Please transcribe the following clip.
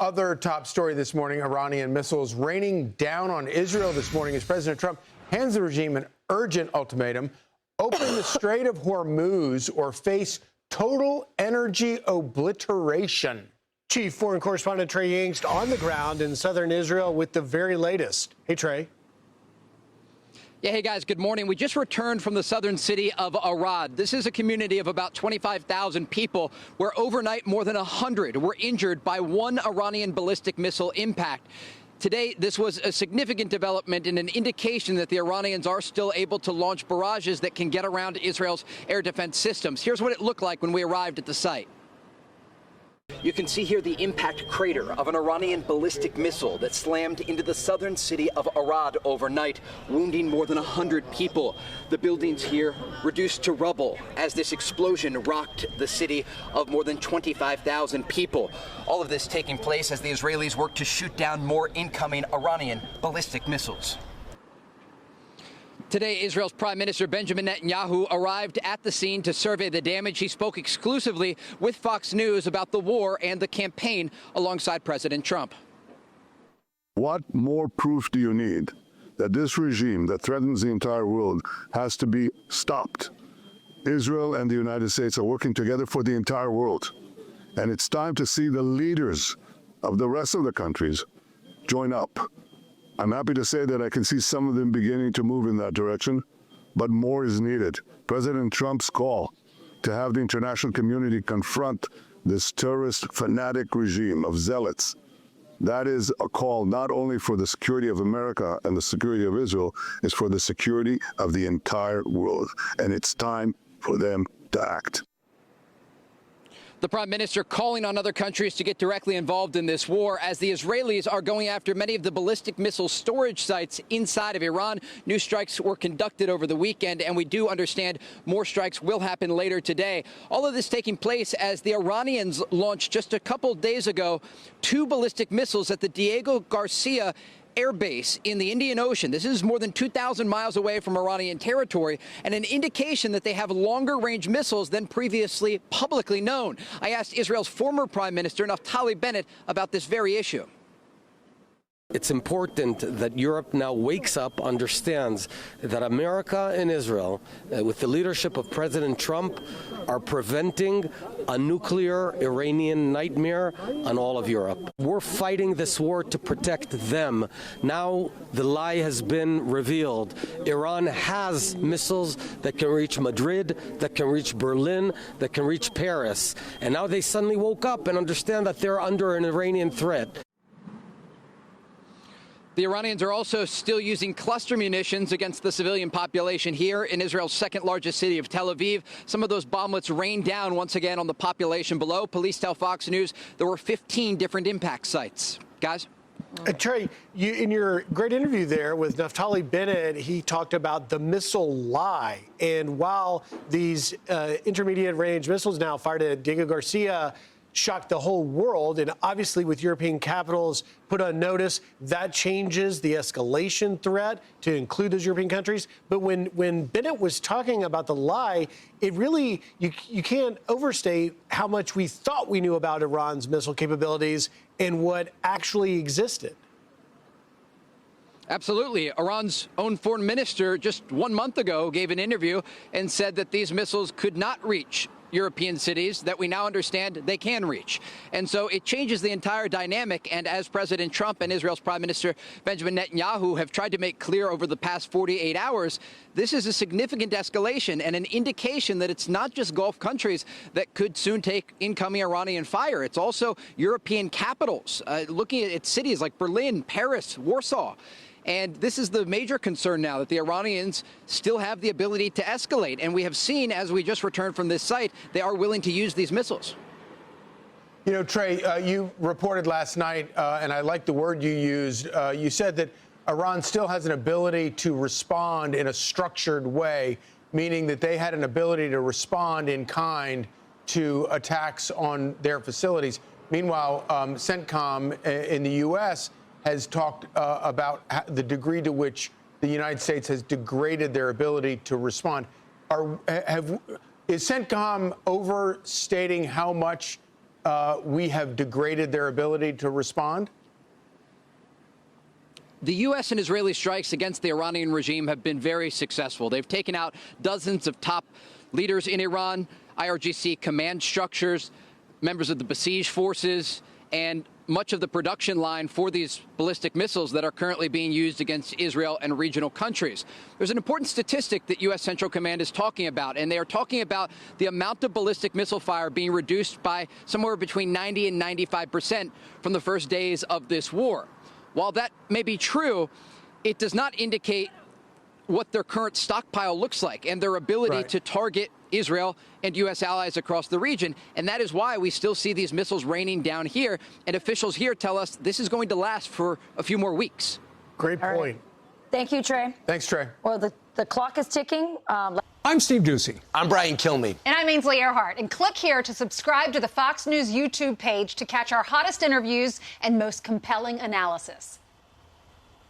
Other top story this morning, Iranian missiles raining down on Israel this morning as President Trump hands the regime an urgent ultimatum: open the Strait of Hormuz or face total energy obliteration. Chief Foreign Correspondent Trey Yingst on the ground in southern Israel with the very latest. Hey, Trey. Yeah, hey guys, good morning. We just returned from the southern city of Arad. This is a community of about 25,000 people where overnight more than 100 were injured by one Iranian ballistic missile impact. Today, this was a significant development and an indication that the Iranians are still able to launch barrages that can get around Israel's air defense systems. Here's what it looked like when we arrived at the site. You can see here the impact crater of an Iranian ballistic missile that slammed into the southern city of Arad overnight, wounding more than 100 people. The buildings here reduced to rubble as this explosion rocked the city of more than 25,000 people. All of this taking place as the Israelis work to shoot down more incoming Iranian ballistic missiles. Today, Israel's Prime Minister Benjamin Netanyahu arrived at the scene to survey the damage. He spoke exclusively with Fox News about the war and the campaign alongside President Trump. What more proof do you need that this regime that threatens the entire world has to be stopped? Israel and the United States are working together for the entire world. And it's time to see the leaders of the rest of the countries join up. I'm happy to say that I can see some of them beginning to move in that direction, but more is needed. President Trump's call to have the international community confront this terrorist fanatic regime of zealots, that is a call not only for the security of America and the security of Israel, it's for the security of the entire world. And it's time for them to act. The Prime Minister calling on other countries to get directly involved in this war as the Israelis are going after many of the ballistic missile storage sites inside of Iran. New strikes were conducted over the weekend, and we do understand more strikes will happen later today. All of this taking place as the Iranians launched just a couple days ago 2 ballistic missiles at the Diego Garcia Air Base in the Indian Ocean. This is more than 2,000 miles away from Iranian territory and an indication that they have longer range missiles than previously publicly known. I asked Israel's former Prime Minister Naftali Bennett about this very issue. It's important that Europe now wakes up, understands that America and Israel, with the leadership of President Trump, are preventing a nuclear Iranian nightmare on all of Europe. We're fighting this war to protect them. Now the lie has been revealed. Iran has missiles that can reach Madrid, that can reach Berlin, that can reach Paris. And now they suddenly woke up and understand that they're under an Iranian threat. The Iranians are also still using cluster munitions against the civilian population here in Israel's second largest city of Tel Aviv. Some of those bomblets rained down once again on the population below. Police tell Fox News there were 15 different impact sites. Guys? Trey, in your great interview there with Naftali Bennett, he talked about the missile lie. And while these intermediate range missiles now fired at Diego Garcia shocked the whole world, and obviously with European capitals put on notice, that changes the escalation threat to include those European countries. But when Bennett was talking about the lie, it really, you can't overstate how much we thought we knew about Iran's missile capabilities and what actually existed. Absolutely. Iran's own foreign minister just 1 month ago gave an interview and said that these missiles could not reach European cities that we now understand they can reach. And so it changes the entire dynamic. And as President Trump and Israel's Prime Minister Benjamin Netanyahu have tried to make clear over the past 48 hours, this is a significant escalation and an indication that it's not just Gulf countries that could soon take incoming Iranian fire. It's also European capitals, looking at cities like Berlin, Paris, Warsaw. And this is the major concern now, that the Iranians still have the ability to escalate. And we have seen, as we just returned from this site, they are willing to use these missiles. You know, Trey, you reported last night, and I like the word you used. You said that Iran still has an ability to respond in a structured way, meaning that they had an ability to respond in kind to attacks on their facilities. Meanwhile, CENTCOM in the U.S. has talked about the degree to which the United States has degraded their ability to respond. Is CENTCOM overstating how much we have degraded their ability to respond? The U.S. and Israeli strikes against the Iranian regime have been very successful. They've taken out dozens of top leaders in Iran, IRGC command structures, members of the Basij forces, and much of the production line for these ballistic missiles that are currently being used against Israel and regional countries. There's an important statistic that U.S. Central Command is talking about, and they are talking about the amount of ballistic missile fire being reduced by somewhere between 90 and 95% from the first days of this war. While that may be true, it does not indicate what their current stockpile looks like and their ability to target Israel and U.S. allies across the region. And that is why we still see these missiles raining down here. And officials here tell us this is going to last for a few more weeks. Great point. Right. Thank you, Trey. Thanks, Trey. Well, the clock is ticking. I'm Steve Doocy. I'm Brian Kilmeade. And I'm Ainsley Earhart. And click here to subscribe to the Fox News YouTube page to catch our hottest interviews and most compelling analysis.